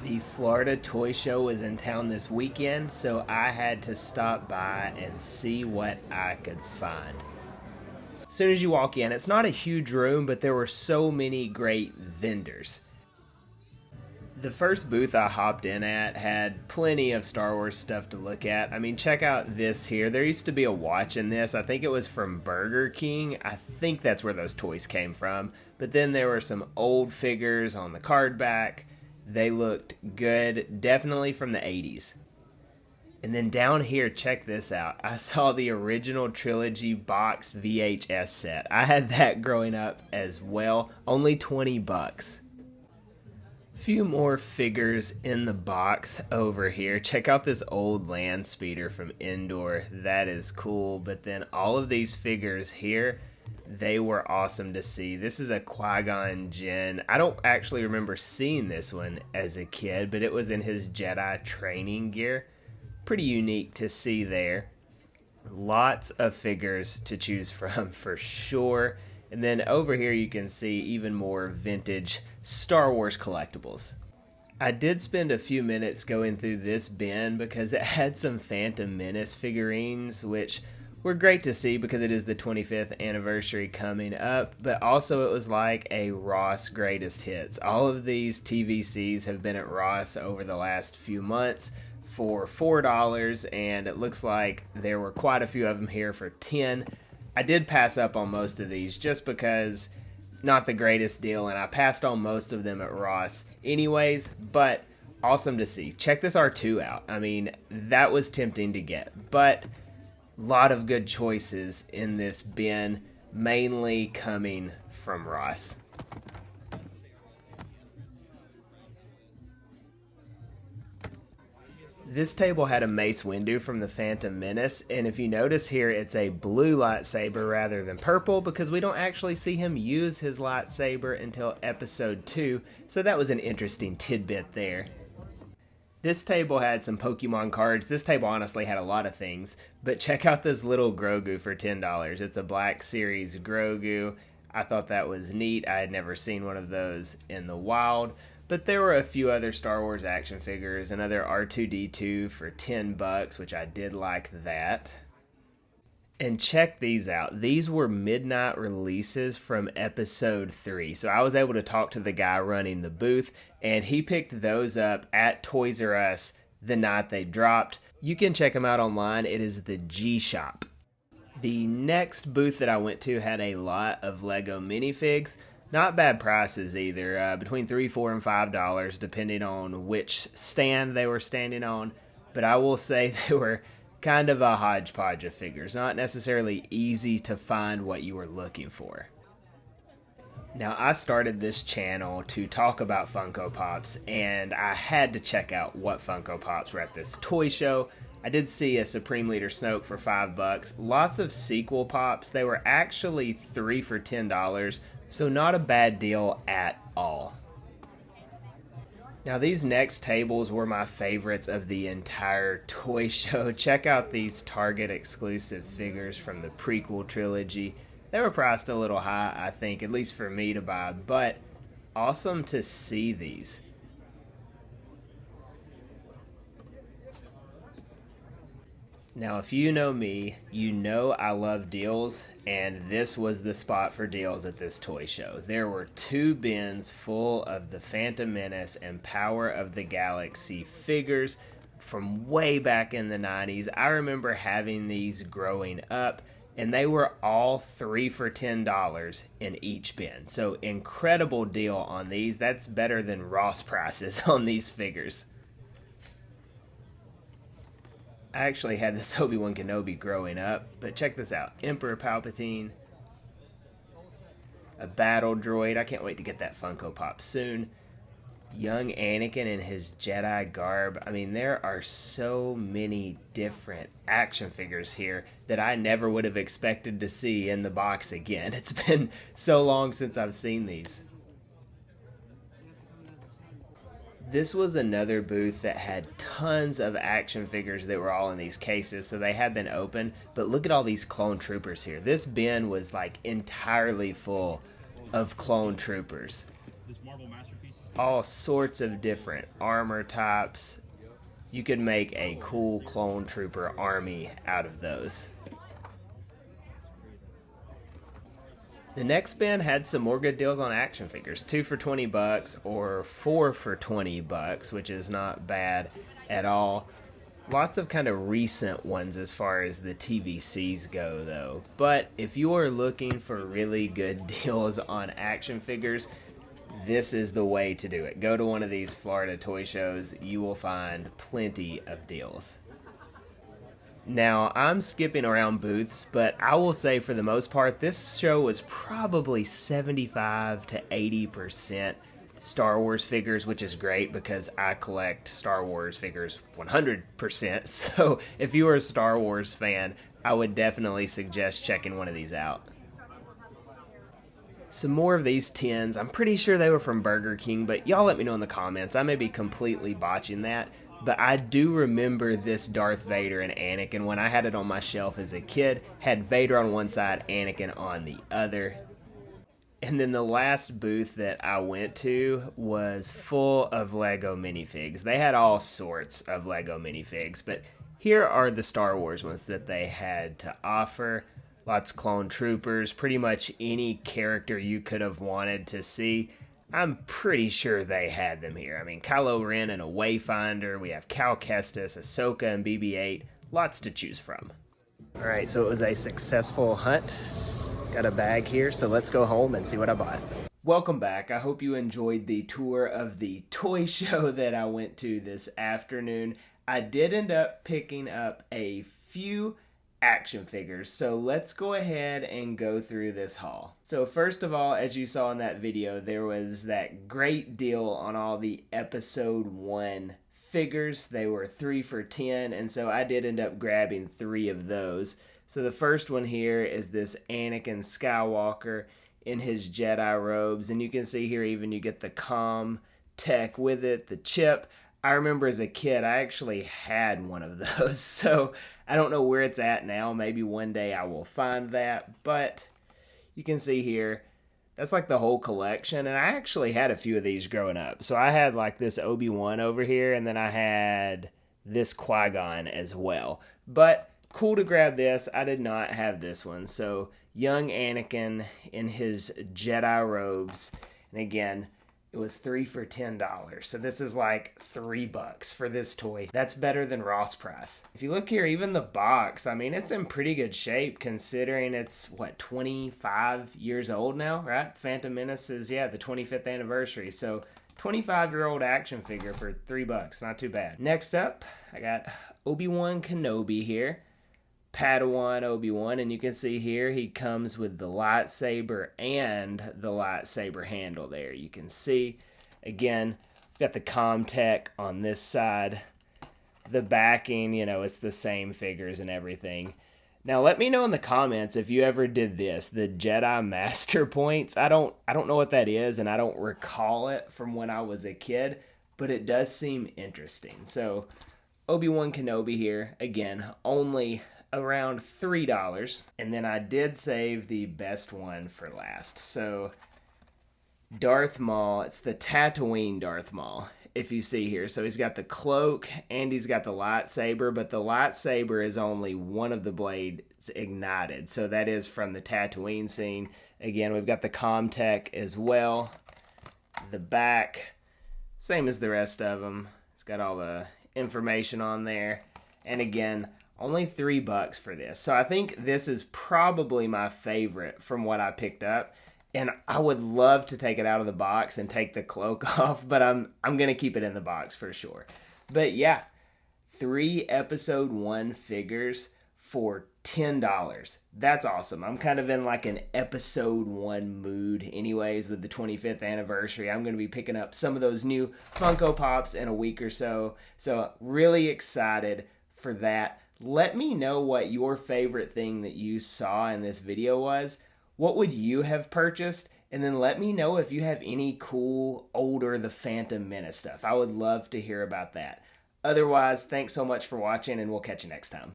The Florida Toy Show was in town this weekend, so I had to stop by and see what I could find. As soon as you walk in, it's not a huge room, but there were so many great vendors. The first booth I hopped in at had plenty of Star Wars stuff to look at. I mean, check out this here. There used to be a watch in this. I think it was from Burger King. I think that's where those toys came from. But then there were some old figures on the card back. They looked good, definitely from the 80s. And then down here, check this out. I saw the original trilogy boxed VHS set. I had that growing up as well. Only 20 bucks. Few more figures in the box over here. Check out this old land speeder from Endor. That is cool. But then all of these figures here, they were awesome to see. This is a Qui-Gon Jinn. I don't actually remember seeing this one as a kid, but it was in his Jedi training gear. Pretty unique to see there. Lots of figures to choose from for sure. And then over here you can see even more vintage Star Wars collectibles. I did spend a few minutes going through this bin because it had some Phantom Menace figurines, which were great to see because it is the 25th anniversary coming up, but also it was like a Ross Greatest Hits. All of these TVCs have been at Ross over the last few months for $4, and it looks like there were quite a few of them here for $10. I did pass up on most of these just because not the greatest deal, and I passed on most of them at Ross anyways, but awesome to see. Check this R2 out. I mean, that was tempting to get, but a lot of good choices in this bin, mainly coming from Ross. This table had a Mace Windu from the Phantom Menace, and if you notice here, it's a blue lightsaber rather than purple because we don't actually see him use his lightsaber until episode 2, so that was an interesting tidbit there. This table had some Pokemon cards. This table honestly had a lot of things, but check out this little Grogu for $10. It's a Black Series Grogu. I thought that was neat. I had never seen one of those in the wild. But there were a few other Star Wars action figures, another R2-D2 for $10, which I did like that. And check these out. These were midnight releases from episode 3. So I was able to talk to the guy running the booth, and he picked those up at Toys R Us the night they dropped. You can check them out online. It is the G Shop. The next booth that I went to had a lot of Lego minifigs. Not bad prices either, between $3, $4, and $5 depending on which stand they were standing on. But I will say they were kind of a hodgepodge of figures, not necessarily easy to find what you were looking for. Now, I started this channel to talk about Funko Pops, and I had to check out what Funko Pops were at this toy show. I did see a Supreme Leader Snoke for $5. Lots of sequel pops. They were actually 3 for $10. So not a bad deal at all. Now these next tables were my favorites of the entire toy show. Check out these Target exclusive figures from the prequel trilogy. They were priced a little high, I think, at least for me to buy, but awesome to see these. Now, if you know me, you know I love deals, and this was the spot for deals at this toy show. There were 2 bins full of the Phantom Menace and Power of the Galaxy figures from way back in the 90s. I remember having these growing up, and they were all 3 for $10 in each bin. So incredible deal on these. That's better than Ross prices on these figures. I actually had this Obi-Wan Kenobi growing up, but check this out. Emperor Palpatine, a battle droid. I can't wait to get that Funko Pop soon. Young Anakin in his Jedi garb. I mean, there are so many different action figures here that I never would have expected to see in the box again. It's been so long since I've seen these. This was another booth that had tons of action figures that were all in these cases, so they have been open. But look at all these clone troopers here. This bin was like entirely full of clone troopers. all sorts of different armor types. You could make a cool clone trooper army out of those. The next bin had some more good deals on action figures, 2 for $20 or 4 for $20, which is not bad at all. Lots of kind of recent ones as far as the TVCs go, though. But if you are looking for really good deals on action figures, this is the way to do it. Go to one of these Florida toy shows. You will find plenty of deals. Now, I'm skipping around booths, but I will say for the most part, this show was probably 75 to 80% Star Wars figures, which is great because I collect Star Wars figures 100%. So if you are a Star Wars fan, I would definitely suggest checking one of these out. Some more of these tins. I'm pretty sure they were from Burger King, but y'all let me know in the comments. I may be completely botching that, but I do remember this Darth Vader and Anakin when I had it on my shelf as a kid. Had Vader on one side, Anakin on the other. And then the last booth that I went to was full of Lego minifigs. They had all sorts of Lego minifigs, but here are the Star Wars ones that they had to offer. Lots of clone troopers, pretty much any character you could have wanted to see. I'm pretty sure they had them here. I mean, Kylo Ren and a Wayfinder. We have Cal Kestis, Ahsoka, and BB-8. Lots to choose from. All right, so it was a successful hunt. Got a bag here, so let's go home and see what I bought. Welcome back. I hope you enjoyed the tour of the toy show that I went to this afternoon. I did end up picking up a few action figures, so let's go ahead and go through this haul. So first of all, as you saw in that video, there was that great deal on all the episode 1 figures. They were 3 for $10, and so I did end up grabbing 3 of those. So the first one here is this Anakin Skywalker in his Jedi robes, and you can see here even you get the comm tech with it, the chip. I remember as a kid, I actually had one of those, so I don't know where it's at now. Maybe one day I will find that, but you can see here, that's like the whole collection, and I actually had a few of these growing up. So I had like this Obi-Wan over here, and then I had this Qui-Gon as well. But cool to grab this. I did not have this one. So young Anakin in his Jedi robes, and again, it was 3 for $10. So this is like $3 for this toy. That's better than Ross price. If you look here, even the box, I mean, it's in pretty good shape considering it's, what, 25 years old now, right? Phantom Menace is, yeah, the 25th anniversary. So 25-year-old action figure for $3. Not too bad. Next up, I got Obi-Wan Kenobi here. Padawan Obi-Wan, and you can see here he comes with the lightsaber and the lightsaber handle there. You can see, again, got the comm tech on this side. The backing, you know, it's the same figures and everything. Now let me know in the comments if you ever did this, the Jedi Master Points. I don't know what that is, and I don't recall it from when I was a kid, but it does seem interesting. So Obi-Wan Kenobi here, again, only around $3, and then I did save the best one for last. So Darth Maul, it's the Tatooine Darth Maul, if you see here. So he's got the cloak and he's got the lightsaber, but the lightsaber is only one of the blades ignited. So that is from the Tatooine scene. Again, we've got the comm tech as well. The back, same as the rest of them. It's got all the information on there. And again, only $3 for this. So I think this is probably my favorite from what I picked up. And I would love to take it out of the box and take the cloak off, but I'm going to keep it in the box for sure. But yeah, 3 episode 1 figures for $10. That's awesome. I'm kind of in like an episode 1 mood anyways with the 25th anniversary. I'm going to be picking up some of those new Funko Pops in a week or so. So really excited for that. Let me know what your favorite thing that you saw in this video was. What would you have purchased? And then let me know if you have any cool, older The Phantom Menace stuff. I would love to hear about that. Otherwise, thanks so much for watching, and we'll catch you next time.